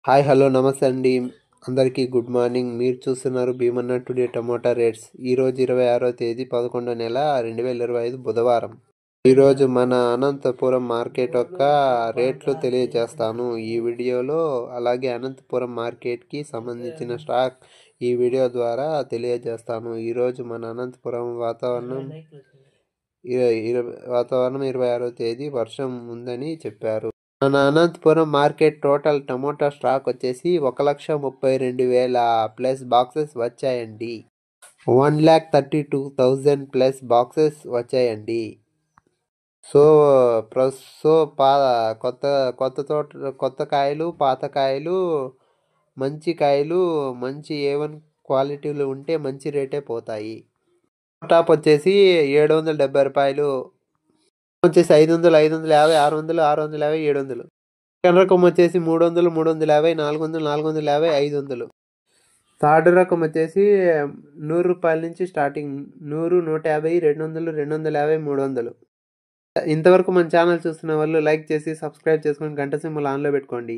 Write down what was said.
Hi hello నమస్తే అండి. అందరికీ గుడ్ మార్నింగ్. మీరు చూస్తున్నారు భీమన్న టుడే టమోటా రేట్స్. ఈరోజు 26వ తేదీ 11వ నెల 2025 బుధవారం. ఈరోజు మన అనంతపురం మార్కెట్ యొక్క రేట్లు తెలియజేస్తాను ఈ వీడియోలో. అలాగే అనంతపురం మార్కెట్కి సంబంధించిన స్టాక్ ఈ వీడియో ద్వారా తెలియజేస్తాను. ఈరోజు మన అనంతపురం వాతావరణం 26వ తేదీ వర్షం ఉందని చెప్పారు. మన Anantapuram market total tomato stock వచ్చేసి 1,32,000 ప్లస్ బాక్సెస్ వచ్చాయండి. 1,32,000 ప్లస్ బాక్సెస్ వచ్చాయండి. సో కొత్త కొత్త కాయలు, పాత కాయలు, మంచి కాయలు, మంచి A1 క్వాలిటీలు ఉంటే మంచి రేటే పోతాయి. టాప్ వచ్చేసి 770 రూపాయలు, వచ్చేసి 500, 550, 600, 650, 700. సెకండ్ రకం వచ్చేసి 300, 350, 400, 450, 500. థర్డ్ రకం వచ్చేసి 100 రూపాయల నుంచి స్టార్టింగ్. 100, 150, 200, 250, 300. ఇంతవరకు మన ఛానల్ చూస్తున్న వాళ్ళు లైక్ చేసి సబ్స్క్రైబ్ చేసుకొని గంట సింబల్ ఆన్లో పెట్టుకోండి.